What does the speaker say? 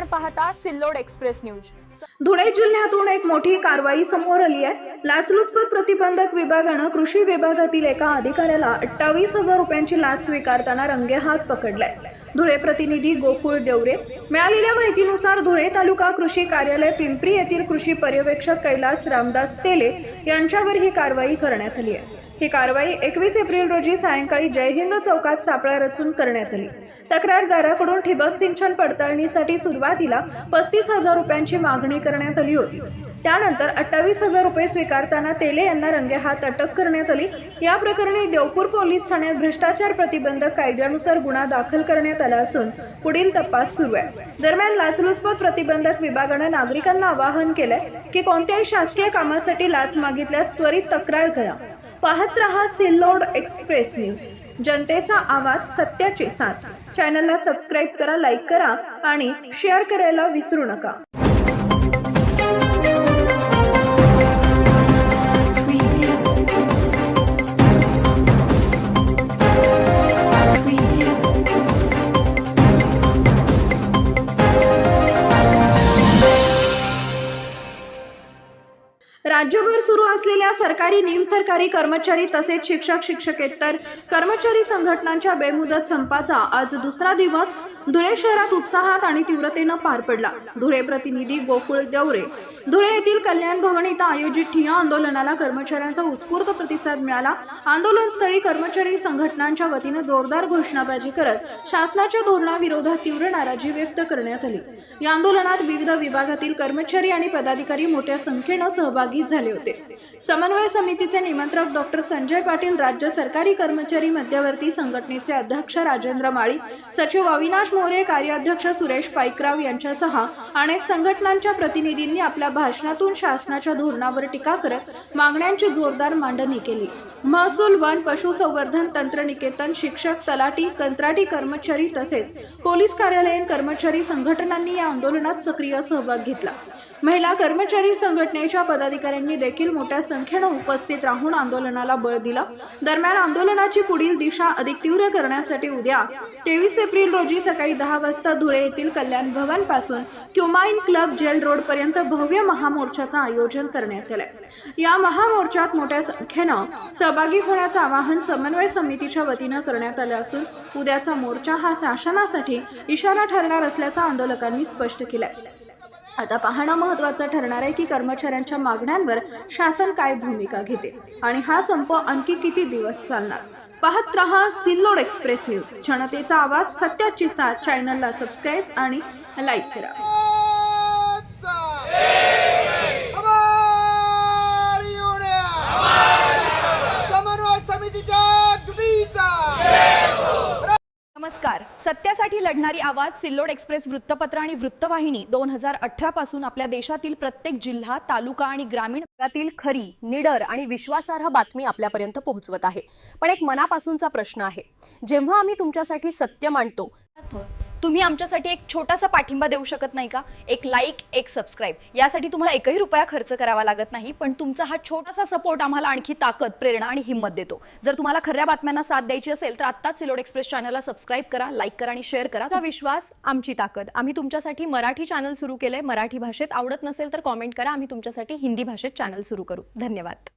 आपण पाहता Sillod express news. Dhule जिल्ह्यातून एक मोठी कारवाई समोर आली आहे। लाचलुचपत प्रतिबंधक विभागानं कृषी विभागातील एका अधिकाऱ्याला 28,000 रुपयांची लाच स्वीकारताना रंगेहात पकडलाय। धुळे प्रतिनिधी गोकुळ देवरे। मिळालेल्या माहितीनुसार धुळे तालुका कृषी कार्यालय पिंपरी येथील कृषी पर्यवेक्षक कैलास रामदास तेले यांच्यावर ही कारवाई करण्यात आली आहे। ही कारवाई 21 एप्रिल रोजी सायंकाळी जय हिंद चौकात सापळा रचून करण्यात आली। तक्रारदाराकडून ठिबक सिंचन पडताळणीसाठी सुरुवातीला 35,000 रुपयांची मागणी करण्यात आली होती। त्यानंतर 28,000 रुपये स्वीकारताना तेले यांना रंगेहात अटक करण्यात आली। या प्रकरणी देवपूर पोलीस ठाण्यात भ्रष्टाचार प्रतिबंधक कायद्यानुसार गुन्हा दाखल करण्यात आला असून पुढील तपास सुरू आहे। दरम्यान लाचलुचपत प्रतिबंधक विभागानं नागरिकांना आवाहन केलंय की कोणत्याही शासकीय कामासाठी लाच मागितल्यास त्वरित तक्रार करा। पाहत रहा सिल्लोड एक्सप्रेस न्यूज, जनतेचा आवाज, सत्याची साथ। चॅनलला सबस्क्राइब करा, लाईक करा आणि शेअर करायला विसरू नका। राज्यभर सुरू असलेल्या सरकारी, निमसरकारी कर्मचारी तसेच शिक्षक, शिक्षकेतर कर्मचारी संघटनांच्या बेमुदत संपाचा आज दुसरा दिवस धुळे शहरात उत्साहात आणि तीव्रतेने पार पडला। धुळे प्रतिनिधी गोकुळ देवरे। धुळे येथील कल्याण भवन इथं आयोजित ठिय्या आंदोलनाला कर्मचाऱ्यांचा उत्स्फूर्त प्रतिसाद मिळाला। आंदोलनस्थळी कर्मचारी संघटनांच्या वतीने जोरदार घोषणाबाजी करत शासनाच्या धोरणाविरोधात तीव्र नाराजी व्यक्त करण्यात आली। या आंदोलनात विविध विभागातील कर्मचारी आणि पदाधिकारी मोठ्या संख्येने सहभागी झाले होते। समन्वय समितीचे निमंत्रक डॉक्टर संजय पाटील, राज्य सरकारी कर्मचारी मध्यवर्ती संघटनेचे अध्यक्ष राजेंद्र माळी, सचिव अविनाश मोरे, कार्याध्यक्ष सुरेश पाईकराव यांच्यासह अनेक संघटनांच्या प्रतिनिधींनी आपल्या भाषणातून शासनाच्या धोरणावर टीका करत मागण्यांची जोरदार मांडणी केली। महसूल, वन, पशुसंवर्धन, तंत्रनिकेतन, शिक्षक, तलाठी, कंत्राटी कर्मचारी तसेच पोलीस कार्यालयीन कर्मचारी संघटनांनी या आंदोलनात सक्रिय सहभाग घेतला। महिला कर्मचारी संघटनेच्या पदाधिकाऱ्यांनी देखील मोठ्या संख्येने उपस्थित राहून आंदोलनाला बळ दिलं। दरम्यान आंदोलनाची पुढील दिशा अधिक तीव्र करण्यासाठी उद्या 23 एप्रिल रोजी सकाळी 10 वाजता धुळे येथील कल्याण भवन पासून क्युमाइन क्लब जेल रोड पर्यंत भव्य महामोर्चाचं आयोजन करण्यात आलंय। या महामोर्चात मोठ्या संख्येने सहभागी होण्याचं आवाहन समन्वय समितीच्या वतीने करण्यात आलं असून उद्याचा मोर्चा हा शासनासाठी इशारा ठरणार असल्याचं आंदोलकांनी स्पष्ट केलंय। आता पाहणं महत्त्वाचं ठरणार आहे की कर्मचाऱ्यांच्या मागण्यांवर शासन काय भूमिका घेते आणि हा संप आणखी किती दिवस चालणार। पाहत रहा सिल्लोड एक्सप्रेस न्यूज, जनतेचा आवाज, सत्याची साथ। चॅनलला सबस्क्राइब आणि लाईक करा। नमस्कार, सत्यासाठी लढणारी आवाज सिल्लोड एक्सप्रेस वृत्तपत्र आणि वृत्तवाहिनी 2018 पासून आपल्या देशातील प्रत्येक जिल्हा, तालुका आणि ग्रामीण भागातील खरी, निडर आणि विश्वासार्ह बातमी आपल्यापर्यंत पोहोचवत आहे। पण एक मनापासूनचा प्रश्न आहे, जेव्हा आम्ही तुमच्यासाठी सत्य मांडतो तुम्ही आमच्यासाठी एक छोटासा पाठिंबा देऊ शकत नाही का? एक लाईक, एक सबस्क्राइब, यासाठी तुम्हाला एकही रुपया खर्च करावा लागत नाही, पण तुमचा हा छोटासा सपोर्ट आम्हाला आणखी ताकद, प्रेरणा आणि हिंमत देतो। जर तुम्हाला खऱ्या बातम्यांना साथ द्यायची असेल तर आत्ताच सिल्लोड एक्सप्रेस चॅनलला सबस्क्राइब करा, लाईक करा आणि शेअर करा। हा विश्वास आमची ताकद। आम्ही तुमच्यासाठी मराठी चॅनल सुरू केले। मराठी भाषेत आवडत नसेल तर कमेंट करा, आम्ही तुमच्यासाठी हिंदी भाषेत चॅनल सुरू करू। धन्यवाद।